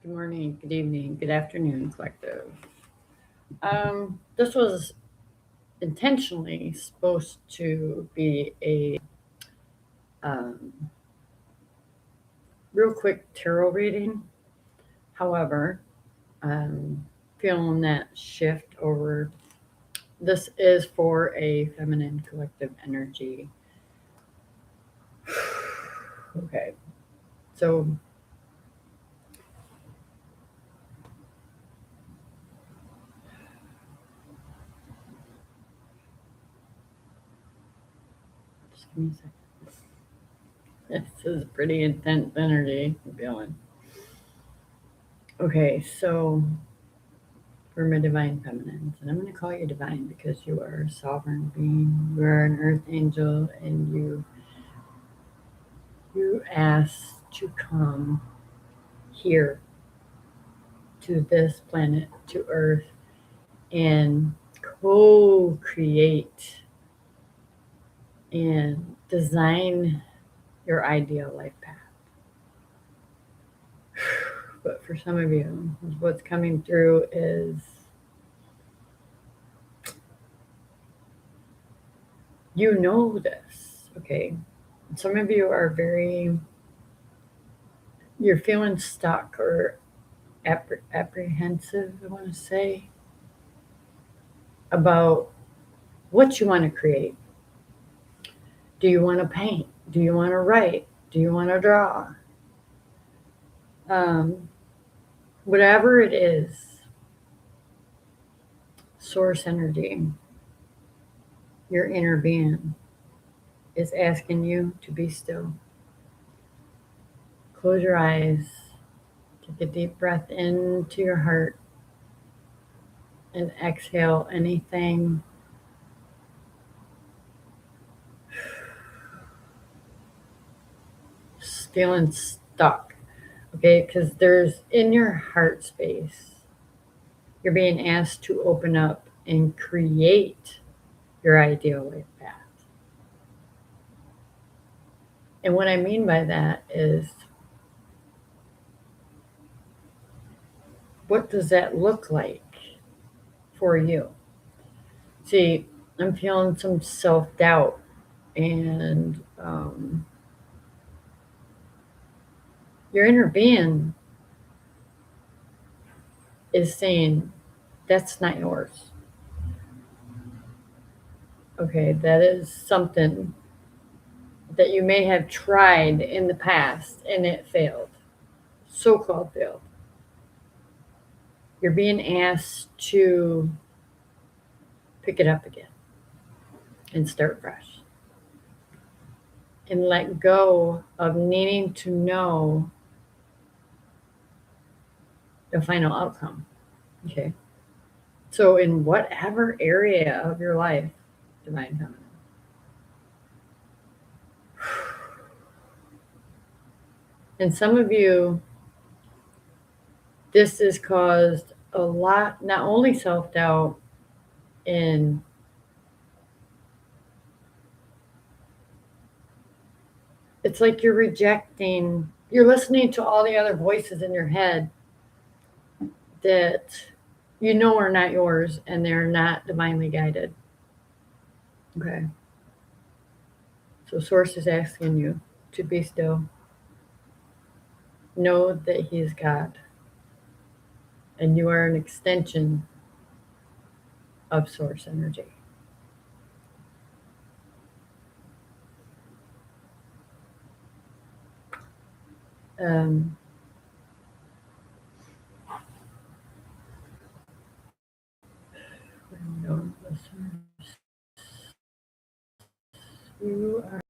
Good morning, good evening, good afternoon, collective. This was intentionally supposed to be a um, real quick tarot reading. However, um, feeling that shift over, this is for a feminine collective energy. Okay, so just give me a second. This is pretty intense energy I'm feeling. Okay, so for my divine feminines. And I'm going to call you divine because you are a sovereign being. You are an earth angel, and you asked to come here to this planet, to Earth, and co-create and design your ideal life path. But for some of you, what's coming through is you know this, okay? Some of you are you're feeling stuck or apprehensive, I want to say, about what you want to create. Do you want to paint? Do you want to write? Do you want to draw? Um, Whatever it is, source energy, your inner being is asking you to be still. Close your eyes, take a deep breath into your heart, and exhale anything feeling stuck. Okay, because there's in your heart space, you're being asked to open up and create your ideal life path. And what I mean by that is, what does that look like for you? See, I'm feeling some self doubt, and your inner being is saying, that's not yours. Okay, that is something that you may have tried in the past and it failed, so called failed. You're being asked to pick it up again and start fresh and let go of needing to know the final outcome. Okay. So, in whatever area of your life, divine feminine, and some of you, this has caused a lot, not only self doubt in it's like you're listening to all the other voices in your head that you know are not yours and they're not divinely guided. Okay. So Source is asking you to be still. Know that He is God and you are an extension of Source energy. Um, you are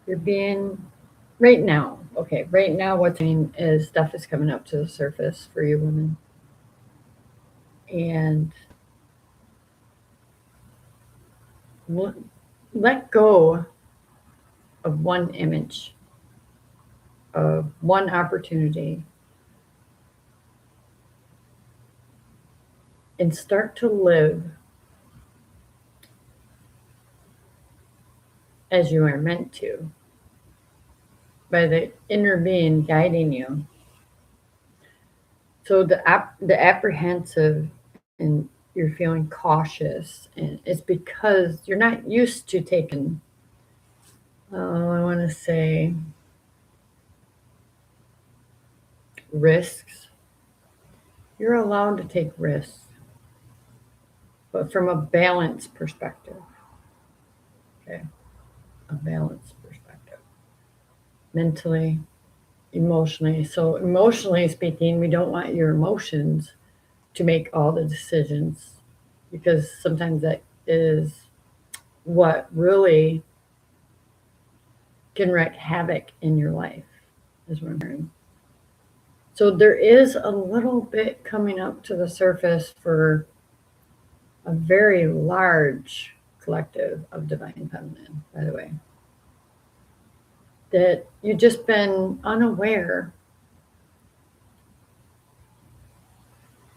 you're being right now. Okay, right now what's happening is stuff is coming up to the surface for you women. And let go of one image, of one opportunity, and start to live as you are meant to by the inner being guiding you. So the apprehensive and you're feeling cautious, and it's because you're not used to taking. I want to say risks. You're allowed to take risks, but from a balance perspective. Okay, a balance perspective, mentally, emotionally. So emotionally speaking, we don't want your emotions to make all the decisions because sometimes that is what really can wreak havoc in your life, is what I'm hearing. So there is a little bit coming up to the surface for a very large collective of divine feminine, by the way, that you've just been unaware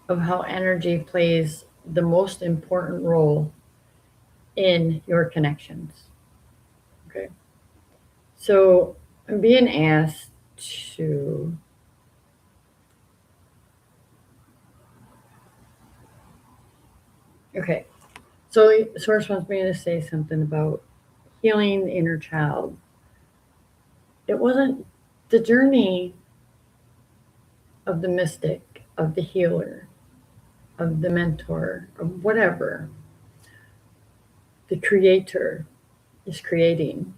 of how energy plays the most important role in your connections. Okay. So I'm being asked to, okay. So Source wants me to say something about healing the inner child. It wasn't the journey of the mystic, of the healer, of the mentor, of whatever the creator is creating.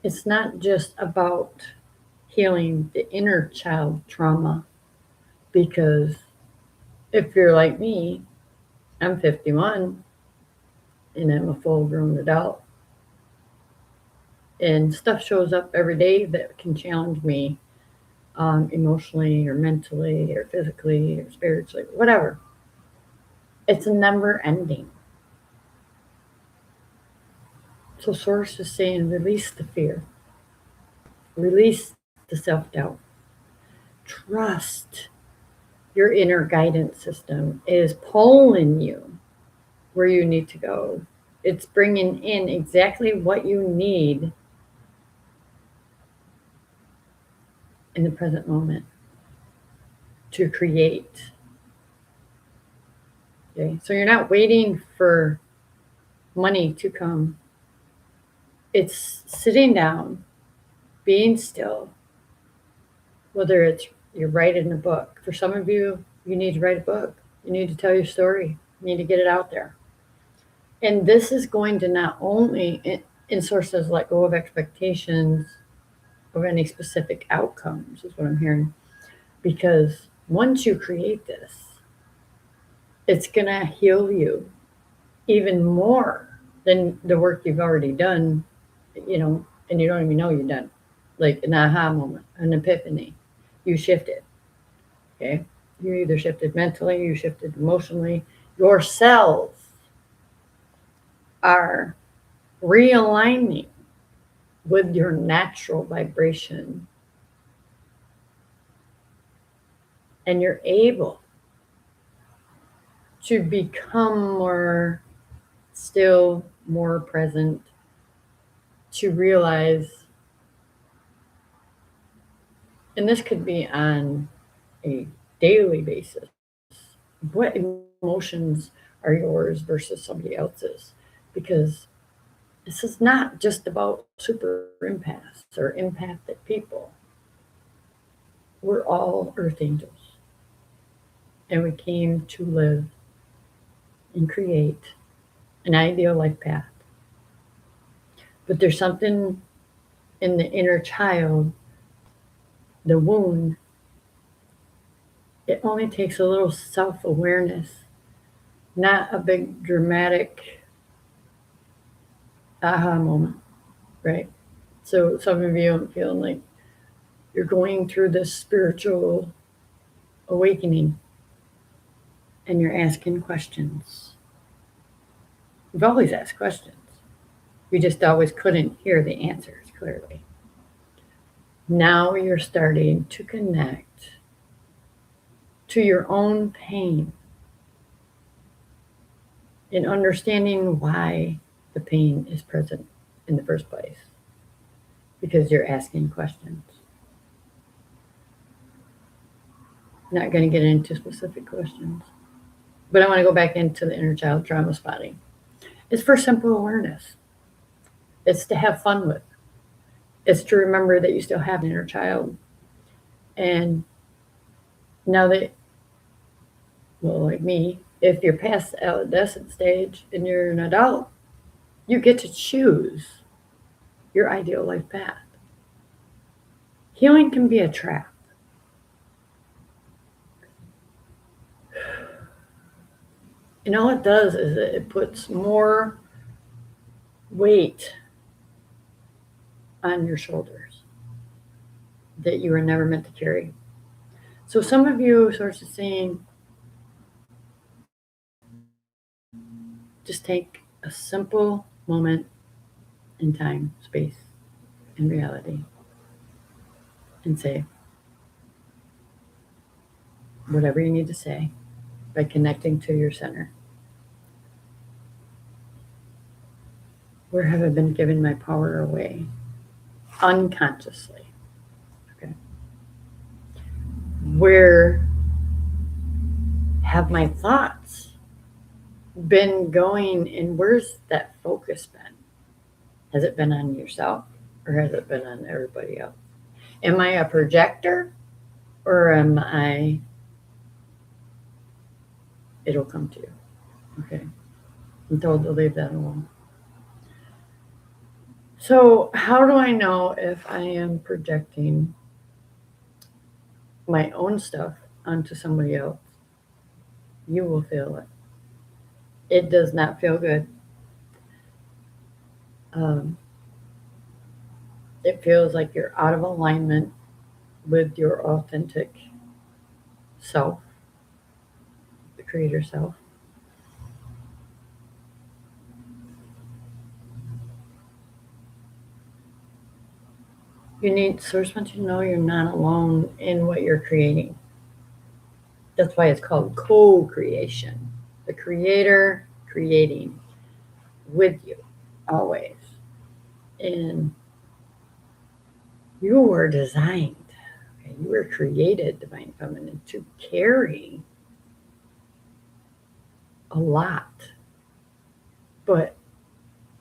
It's not just about healing the inner child trauma, because if you're like me, I'm 51 and I'm a full grown adult, and stuff shows up every day that can challenge me, emotionally or mentally or physically or spiritually, whatever. It's never ending. So Source is saying release the fear, release the self doubt, trust your inner guidance system is pulling you where you need to go. It's bringing in exactly what you need in the present moment to create. Okay, so you're not waiting for money to come. It's sitting down, being still, whether it's you're writing a book. For some of you, you need to write a book. You need to tell your story. You need to get it out there. And this is going to not only, in Sources, let go of expectations of any specific outcomes, is what I'm hearing. Because once you create this, it's going to heal you even more than the work you've already done, and you don't even know you're done. Like an aha moment, an epiphany. You shifted. Okay. You either shifted mentally, you shifted emotionally. Your cells are realigning with your natural vibration, and you're able to become more still, more present, to realize, and this could be on a daily basis, what emotions are yours versus somebody else's. Because this is not just about super empaths or empathic people. We're all earth angels, and we came to live and create an ideal life path. But there's something in the inner child, the wound. It only takes a little self awareness, not a big dramatic aha moment, right? So some of you are feeling like you're going through this spiritual awakening and you're asking questions. We've always asked questions. We just always couldn't hear the answers clearly. Now you're starting to connect to your own pain and understanding why the pain is present in the first place, because you're asking questions. Not going to get into specific questions, but I want to go back into the inner child trauma spotting. It's for simple awareness. It's to have fun with. It's to remember that you still have an inner child. And now that, well, like me, if you're past the adolescent stage and you're an adult, you get to choose your ideal life path. Healing can be a trap. And all it does is it puts more weight on your shoulders that you were never meant to carry. So some of you starts to saying, just take a simple moment in time, space, and reality and say whatever you need to say by connecting to your center. Where have I been giving my power away? Unconsciously. Okay. Where have my thoughts been going, and where's that focus been? Has it been on yourself or has it been on everybody else? Am I a projector or am I, it'll come to you? Okay. I'm told to leave that alone. So, how do I know if I am projecting my own stuff onto somebody else? You will feel it. It does not feel good. It feels like you're out of alignment with your authentic self, the creator self. You need source wants you to know you're not alone in what you're creating. That's why it's called co-creation. The creator creating with you always. And you were designed, okay, you were created, Divine Feminine, to carry a lot, but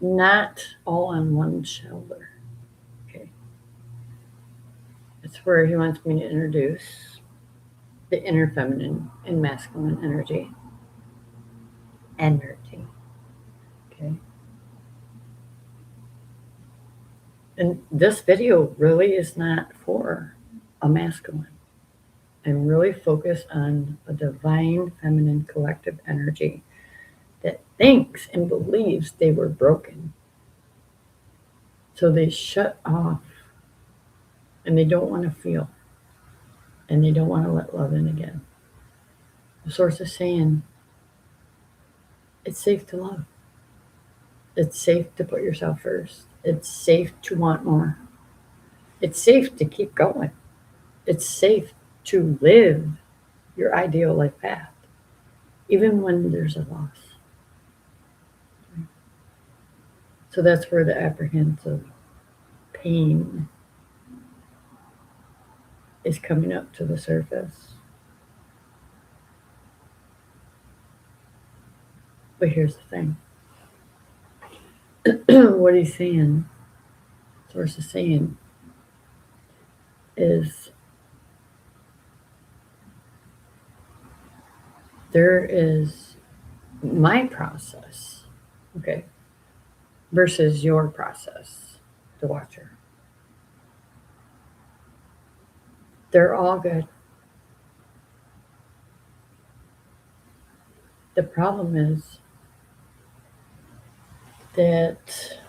not all on one shoulder. Okay. That's where he wants me to introduce the inner feminine and masculine energy. Okay. And this video really is not for a masculine. I'm really focused on a divine feminine collective energy that thinks and believes they were broken. So they shut off and they don't want to feel and they don't want to let love in again. The source is saying it's safe to love. It's safe to put yourself first. It's safe to want more. It's safe to keep going. It's safe to live your ideal life path, even when there's a loss. So that's where the apprehensive pain is coming up to the surface. But here's the thing. What he's saying, source is saying, is there is my process, okay, versus your process, the watcher. They're all good. The problem is that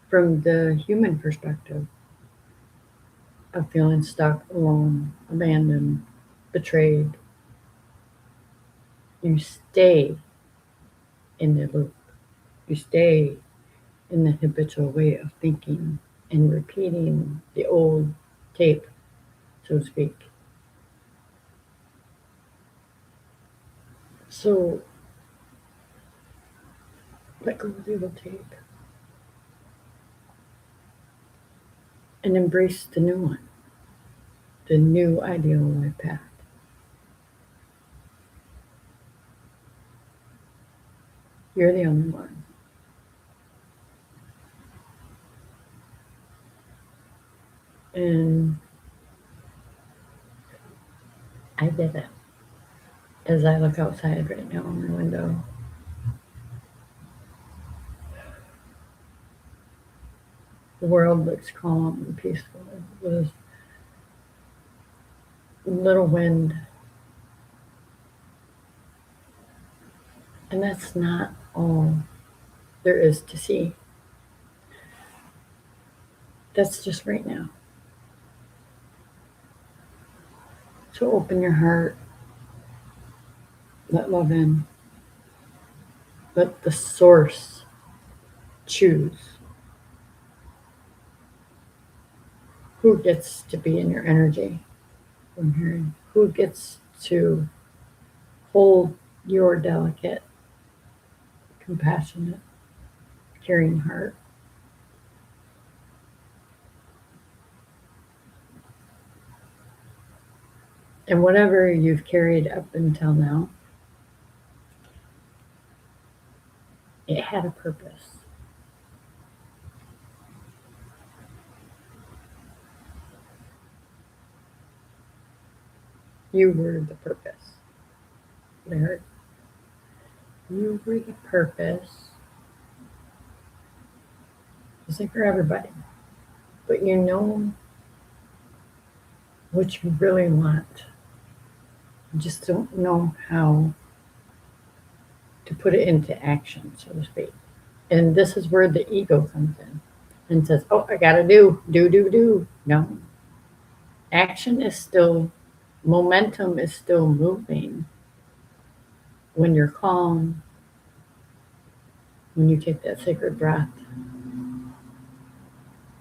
from the human perspective of feeling stuck, alone, abandoned, betrayed, you stay in the loop. You stay in the habitual way of thinking and repeating the old tape, so to speak. So let go of the old tape and embrace the new one, the new ideal life path. You're the only one. And I get it. As I look outside right now in my window, the world looks calm and peaceful. There's little wind. And that's not all there is to see. That's just right now. So open your heart. Let love in. Let the source choose who gets to be in your energy from here, who gets to hold your delicate, compassionate, caring heart. And whatever you've carried up until now, it had a purpose. You were the purpose. There. You were the purpose. It's like for everybody. But you know what you really want. You just don't know how to put it into action, so to speak. And this is where the ego comes in and says, oh, I gotta do. No. Action is still, momentum is still moving when you're calm, when you take that sacred breath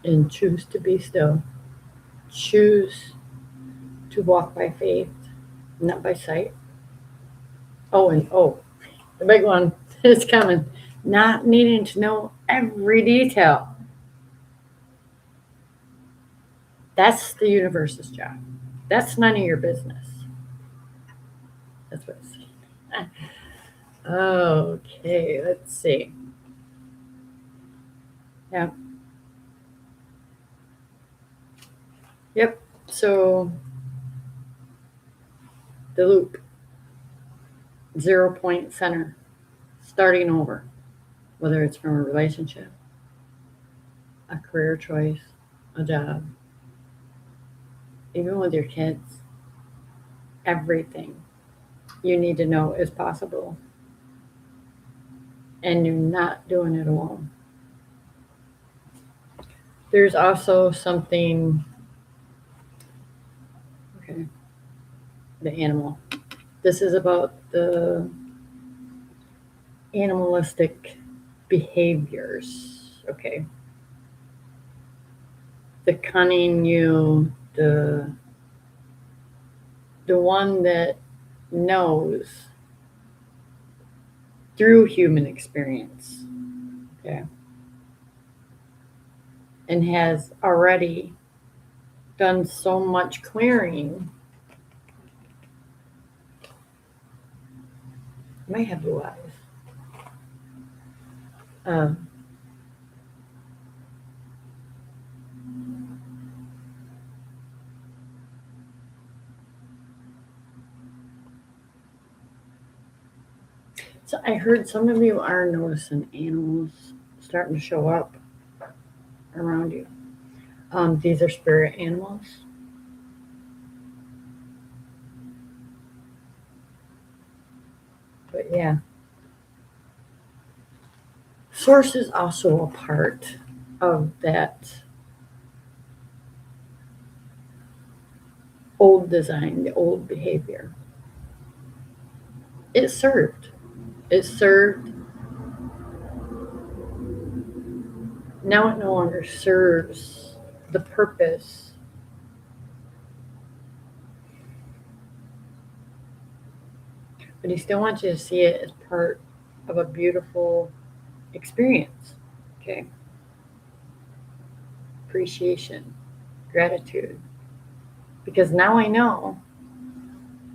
and choose to be still. Choose to walk by faith, not by sight. Oh, the big one is coming. Not needing to know every detail. That's the universe's job. That's none of your business. That's what it's saying. Okay, let's see. Yeah. Yep. So the loop, 0 point center, starting over, whether it's from a relationship, a career choice, a job, even with your kids, everything you need to know is possible. And you're not doing it alone. There's also something, okay, the animal. This is about the animalistic behaviors, okay? The cunning you, the one that knows through human experience, okay, and has already done so much clearing. I might have blue eyes. So I heard some of you are noticing animals starting to show up around you. These are spirit animals. But yeah. Source is also a part of that old design, the old behavior. It served. It served. Now it no longer serves the purpose. But he still wants you to see it as part of a beautiful experience. Okay. Appreciation, gratitude. Because now I know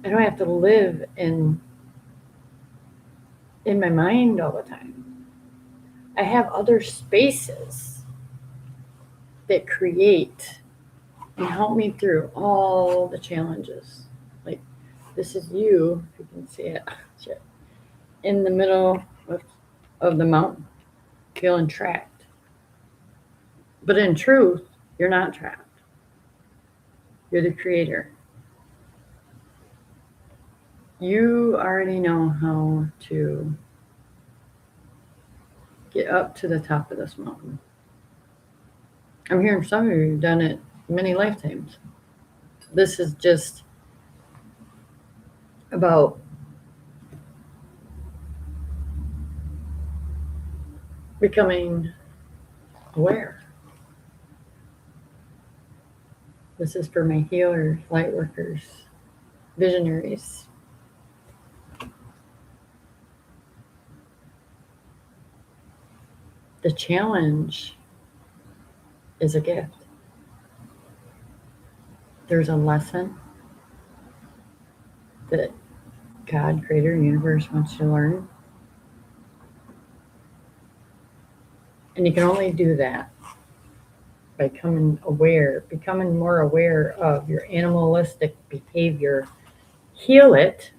I don't have to live in in my mind all the time. I have other spaces that create and help me through all the challenges. Like, this is you, if you can see it, in the middle of the mountain, feeling trapped. But in truth, you're not trapped. You're the creator. You already know how to get up to the top of this mountain. I'm hearing some of you have done it many lifetimes. This is just about becoming aware. This is for my healers, light workers, visionaries. The challenge is a gift. There's a lesson that God, Creator, Universe wants you to learn. And you can only do that by becoming more aware of your animalistic behavior. Heal it,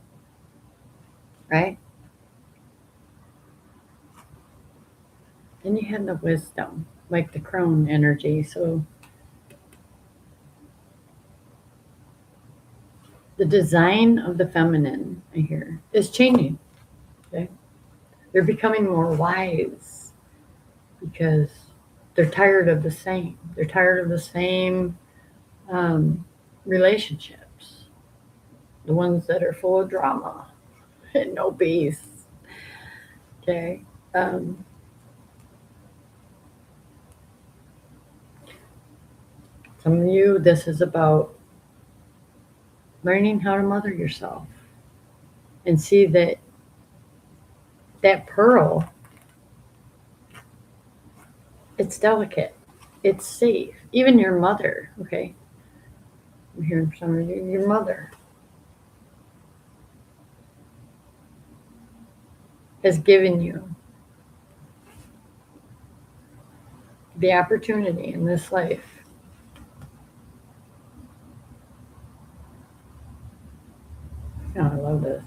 right? Then you have the wisdom, like the crone energy. So the design of the feminine, I hear, is changing. Okay? They're becoming more wise because they're tired of the same. They're tired of the same relationships, the ones that are full of drama and no peace. Okay. Some of you, this is about learning how to mother yourself and see that pearl, it's delicate, it's safe. Even your mother, okay? I'm hearing some of you, your mother has given you the opportunity in this life oh, I love this.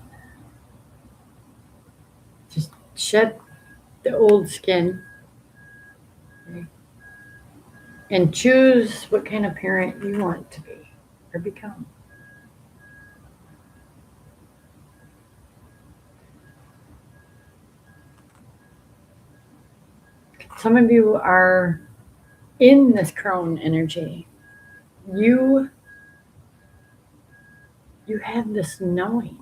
Just shed the old skin, okay, and choose what kind of parent you want to be or become. Some of you are in this crone energy. You have this knowing.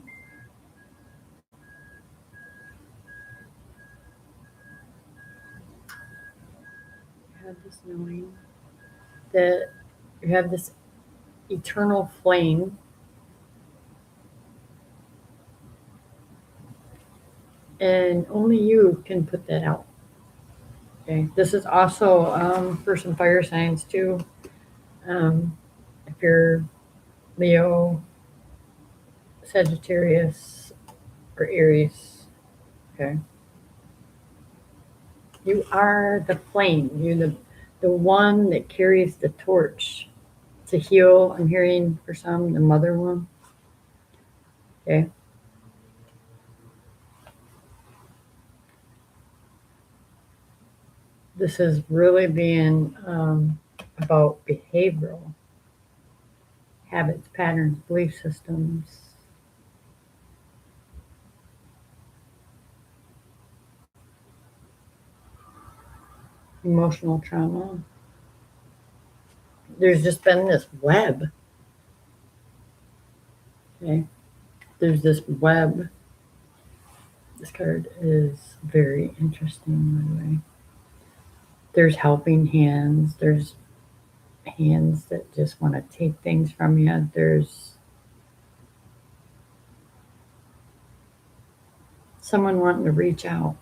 You have this knowing that you have this eternal flame, and only you can put that out. Okay, this is also for some fire signs too. If you're Leo, Sagittarius, or Aries, okay, you are the flame. You're the one that carries the torch to heal. I'm hearing for some the mother one. Okay. This is really being about behavioral habits, patterns, belief systems. Emotional trauma. There's just been this web. Okay. There's this web. This card is very interesting, by the way. There's helping hands. There's hands that just want to take things from you. There's someone wanting to reach out.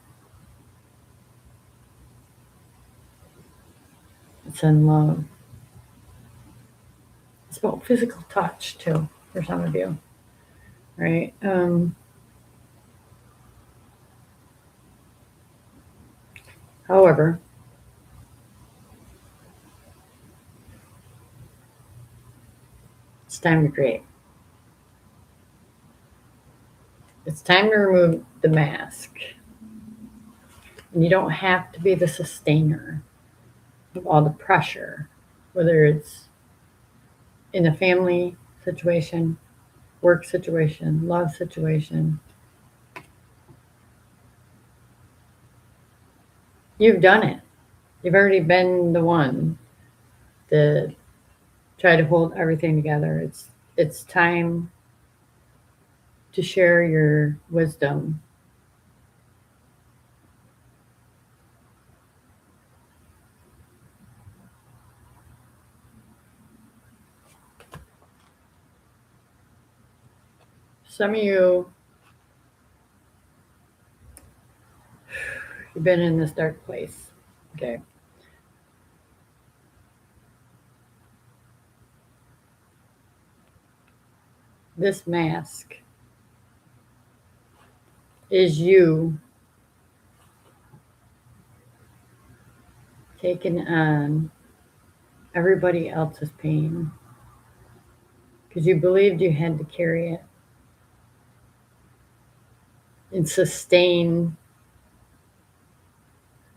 It's in love. It's about physical touch too, for some of you, right? However, it's time to create. It's time to remove the mask. And you don't have to be the sustainer of all the pressure, whether it's in a family situation, work situation, love situation. You've done it. You've already been the one to try to hold everything together. It's time to share your wisdom. Some of you, you've been in this dark place. Okay. This mask is you taking on everybody else's pain because you believed you had to carry it and sustain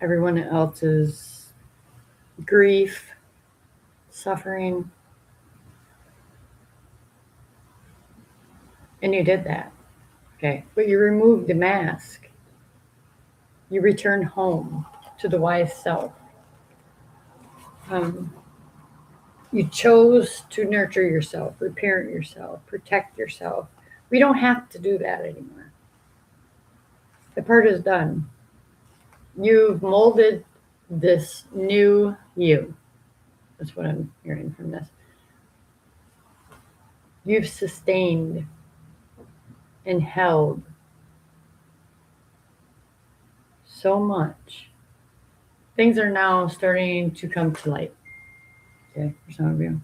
everyone else's grief, suffering. And you did that. Okay. But you removed the mask. You returned home to the wise self. You chose to nurture yourself, reparent yourself, protect yourself. We don't have to do that anymore. The part is done. You've molded this new you. That's what I'm hearing from this. You've sustained and held so much. Things are now starting to come to light. Okay, for some of you.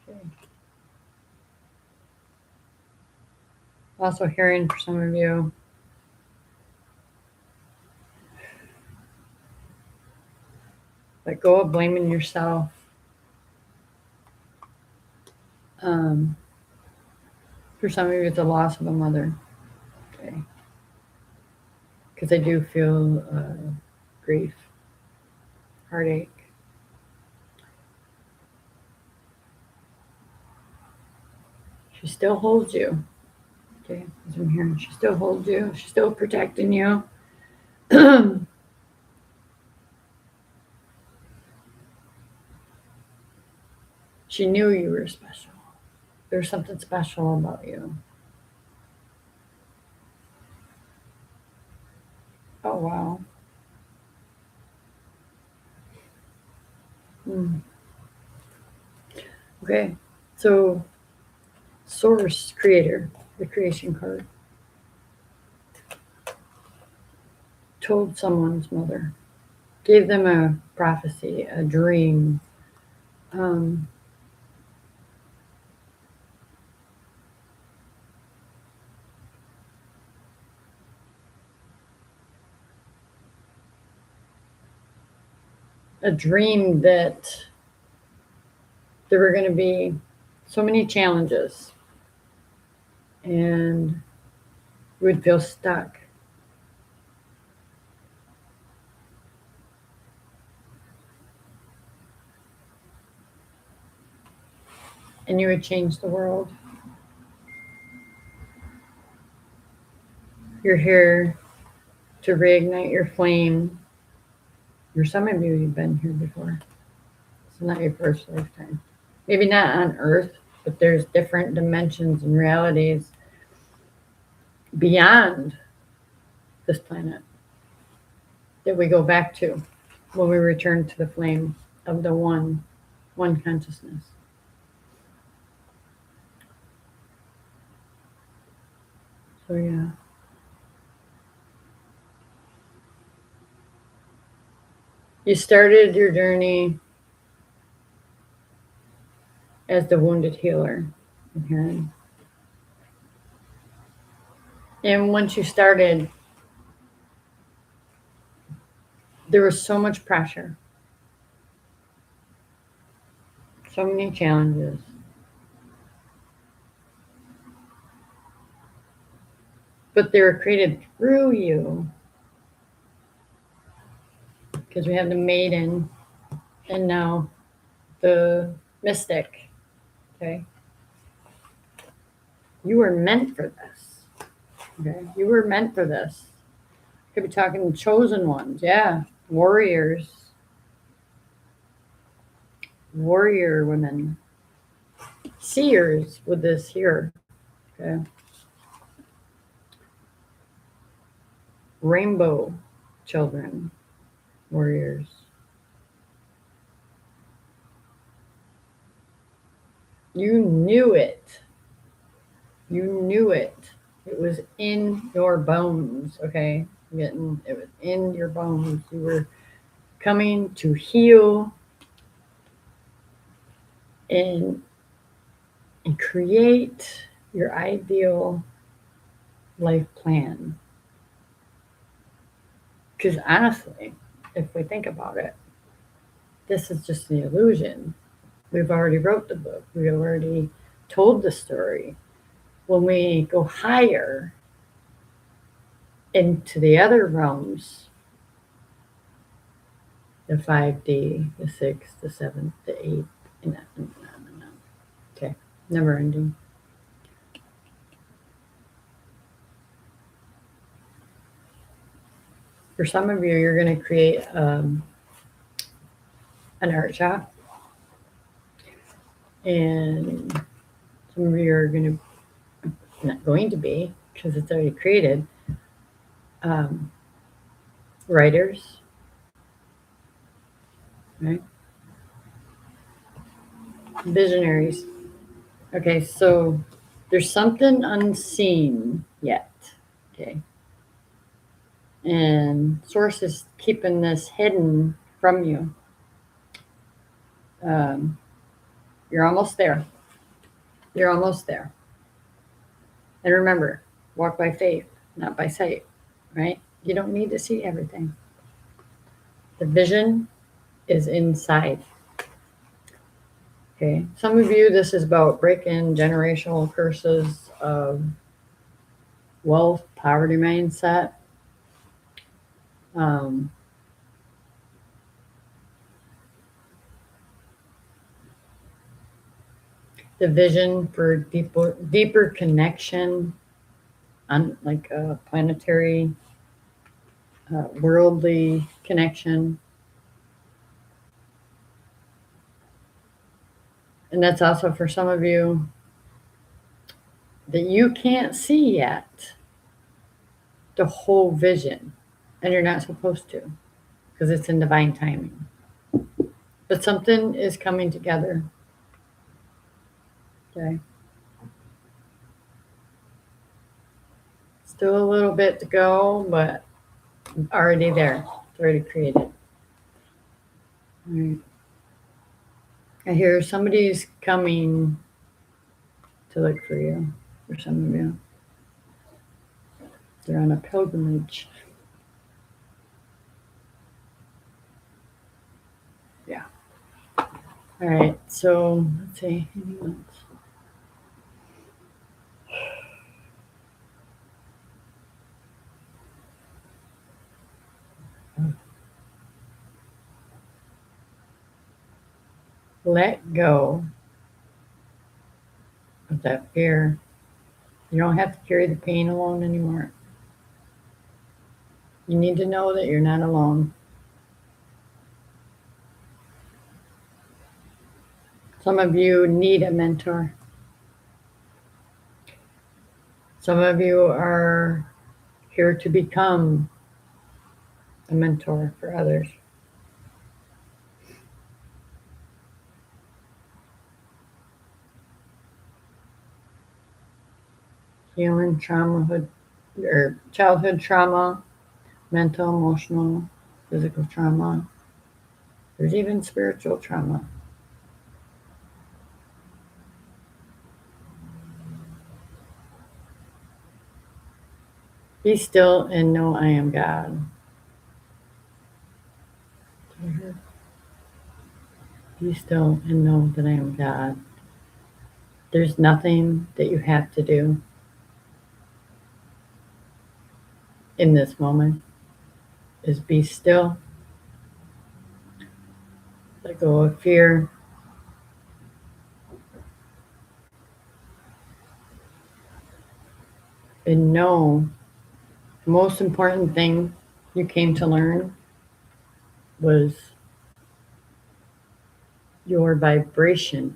Okay. Also hearing for some of you. Let go of blaming yourself. For some of you, it's the loss of a mother. Okay. Because I do feel grief, heartache. She still holds you. Okay, as I'm hearing, she still holds you. She's still protecting you. She knew you were special. There's something special about you. Oh, wow. Okay, so Source Creator, the creation card, told someone's mother, gave them a prophecy, a dream. A dream that there were going to be so many challenges and you would feel stuck. And you would change the world. You're here to reignite your flame. For some of you, you've been here before. It's not your first lifetime. Maybe not on Earth, but there's different dimensions and realities beyond this planet that we go back to when we return to the flame of the one consciousness. So yeah. You started your journey as the wounded healer. Okay. And once you started, there was so much pressure, so many challenges. But they were created through you, because we have the maiden and now the mystic. Okay. You were meant for this. Okay. You were meant for this. Could be talking chosen ones. Yeah. Warriors. Warrior women. Seers with this here. Okay. Rainbow children. Warriors. You knew it. You knew it. It was in your bones. Okay. It was in your bones. You were coming to heal and create your ideal life plan. Because honestly, if we think about it, this is just the illusion. We've already wrote the book. We've already told the story. When we go higher into the other realms, the 5D, the 6th, the 7th, the 8th, and on. Okay, never ending. For some of you, you're going to create an art shop, and some of you are not going to be, because it's already created, writers, right? Visionaries. Okay, so there's something unseen yet. Okay. And Source is keeping this hidden from you. You're almost there. You're almost there. And remember, walk by faith, not by sight, right? You don't need to see everything. The vision is inside. Okay. Some of you, this is about breaking generational curses of wealth, poverty mindset. The vision for deeper connection on like a planetary, worldly connection. And that's also for some of you that you can't see yet the whole vision, and you're not supposed to, because it's in divine timing. But something is coming together. Okay. Still a little bit to go, but already there. It's already created. All right. I hear somebody's coming to look for you, for some of you. They're on a pilgrimage. Yeah. All right. So let's see. Let go of that fear. You don't have to carry the pain alone anymore. You need to know that you're not alone. Some of you need a mentor. Some of you are here to become a mentor for others. Healing trauma, or childhood trauma, mental, emotional, physical trauma. There's even spiritual trauma. Be still and know I am God. Be still and know that I am God. There's nothing that you have to do in this moment. Is be still. Let go of fear. And know the most important thing you came to learn was your vibration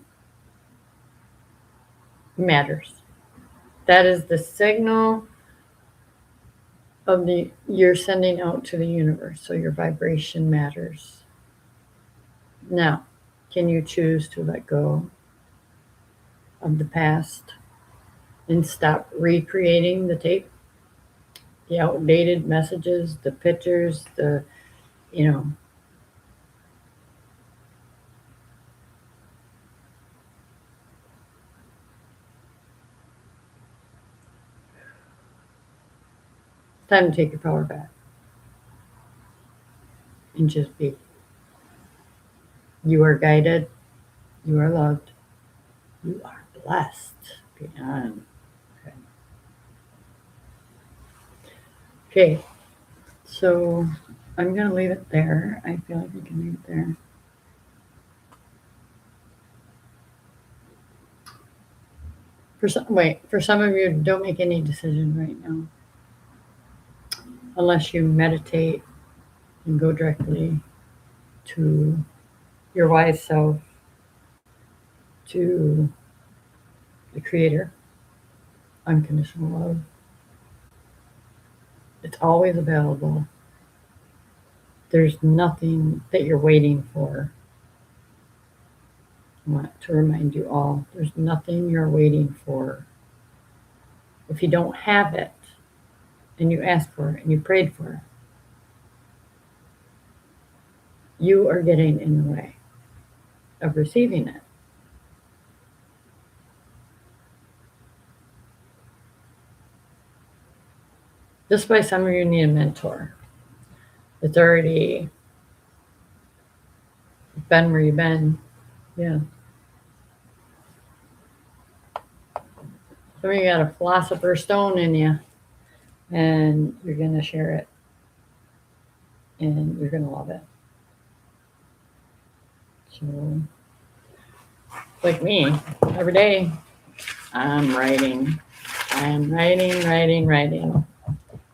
matters. That is the signal of the you're sending out to the universe. So your vibration matters. Now, can you choose to let go of the past and stop recreating the tape, the outdated messages, the pictures, the, you know, time to take your power back and just be. You are guided. You are loved. You are blessed beyond. Okay, so I'm going to leave it there. I feel like we can leave it there. For some of you, don't make any decision right now. Unless you meditate and go directly to your wise self, to the Creator, unconditional love. It's always available. There's nothing that you're waiting for. I want to remind you all, there's nothing you're waiting for. If you don't have it, and you asked for it, and you prayed for it, you are getting in the way of receiving it. Just by some of you need a mentor. It's already been where you've been. Yeah. Some of you got a philosopher stone in you, and you're going to share it, and you're going to love it. So, like me, every day, I'm writing.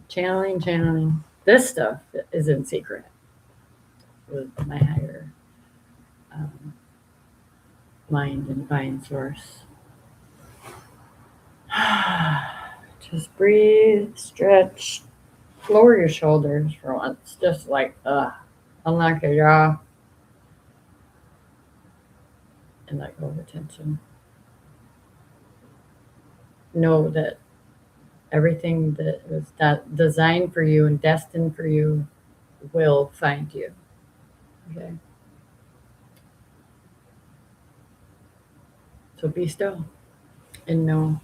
Channeling. This stuff is in secret with my higher mind and divine source. Just breathe, stretch, lower your shoulders for once. Just like, unlock your jaw and let go of the tension. Know that everything that was designed for you and destined for you will find you. Okay? So be still and know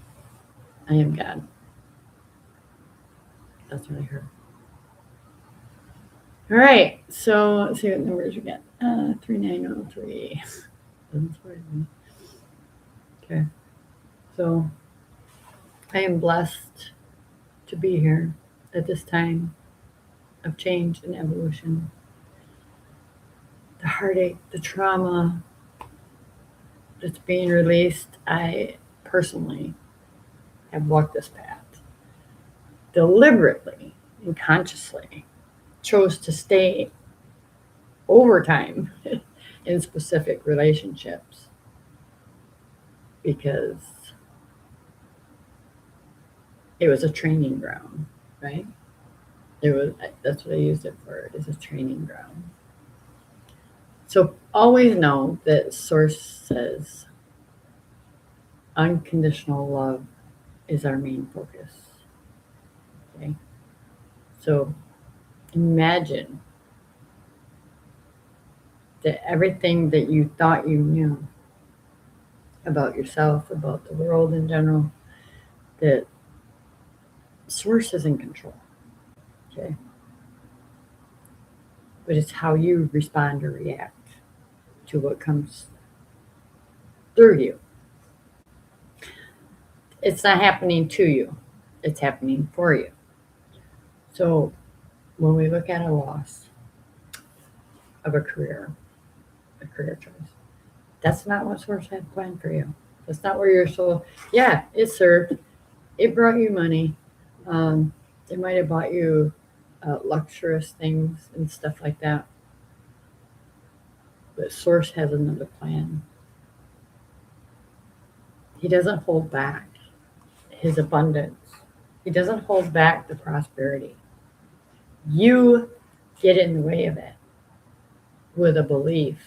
I am God. That's what I heard. All right, so let's see what numbers we get. 3903. Doesn't surprise me. Okay, so I am blessed to be here at this time of change and evolution. The heartache, the trauma that's being released, I personally have walked this path deliberately and consciously. Chose to stay over time in specific relationships because it was a training ground, right? That's what I used it for, is a training ground. So always know that Source says unconditional love is our main focus. Okay? So imagine that everything that you thought you knew about yourself, about the world in general, that Source is in control. Okay. But it's how you respond or react to what comes through you. It's not happening to you, it's happening for you. So when we look at a loss of a career choice, that's not what Source had planned for you. That's not where your soul, yeah, it served. It brought you money. It might have bought you luxurious things and stuff like that. But Source has another plan. He doesn't hold back his abundance. He doesn't hold back the prosperity. You get in the way of it with a belief.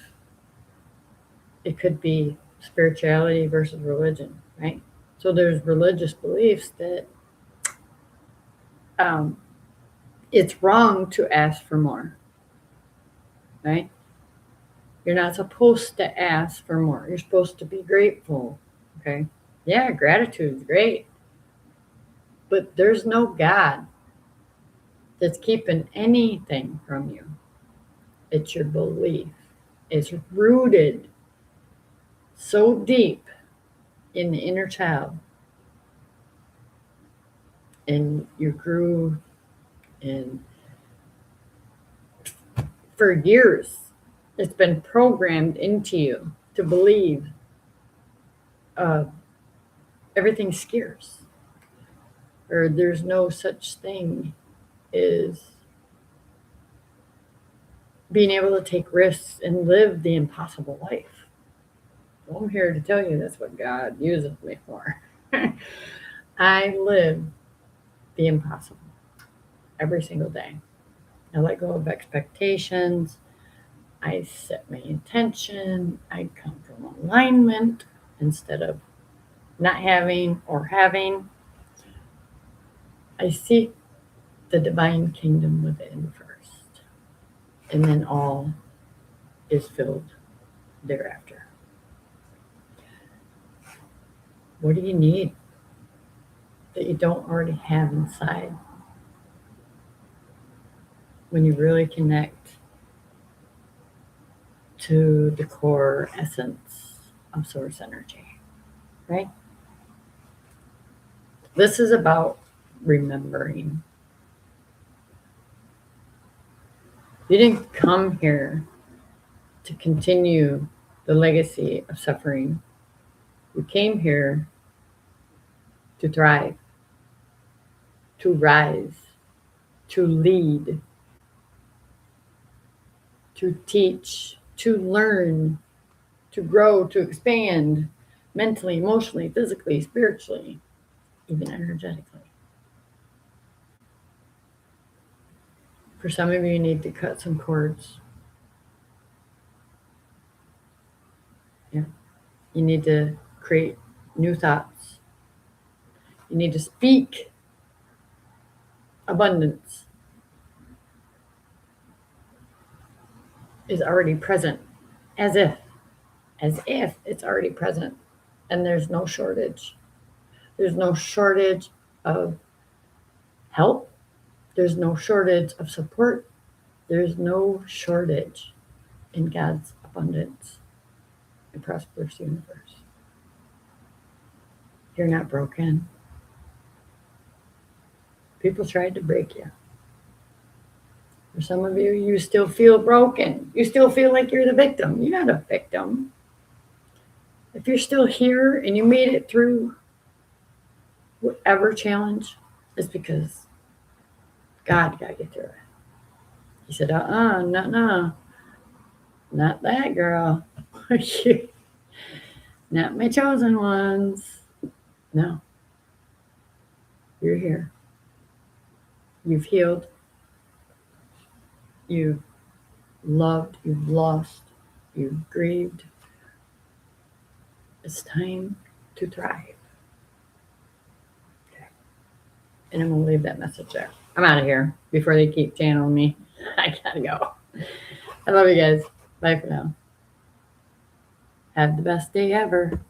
It could be spirituality versus religion, right? So there's religious beliefs that it's wrong to ask for more, right? You're not supposed to ask for more. You're supposed to be grateful, okay? Yeah, gratitude is great. But there's no God that's keeping anything from you. It's your belief. It's rooted so deep in the inner child. And you grew in, for years, it's been programmed into you to believe everything's scarce, or there's no such thing as being able to take risks and live the impossible life. Well, I'm here to tell you that's what God uses me for. I live the impossible every single day. I let go of expectations. I set my intention. I come from alignment instead of not having or having. I seek the divine kingdom within first, and then all is filled thereafter. What do you need that you don't already have inside when you really connect to the core essence of Source energy, right? This is about remembering. You didn't come here to continue the legacy of suffering. You came here to thrive, to rise, to lead, to teach, to learn, to grow, to expand mentally, emotionally, physically, spiritually, even energetically. For some of you, you need to cut some cords. Yeah. You need to create new thoughts. You need to speak abundance is already present, as if it's already present, and there's no shortage. There's no shortage of help. There's no shortage of support. There's no shortage in God's abundance and prosperous universe. You're not broken. People tried to break you. For some of you, you still feel broken. You still feel like you're the victim. You're not a victim. If you're still here and you made it through whatever challenge, it's because God got you through it. He said, no, not that girl. Not my chosen ones. No. You're here. You've healed. You've loved. You've lost. You've grieved. It's time to thrive. Okay. And I'm going to leave that message there. I'm out of here before they keep channeling me. I gotta go. I love you guys. Bye for now. Have the best day ever.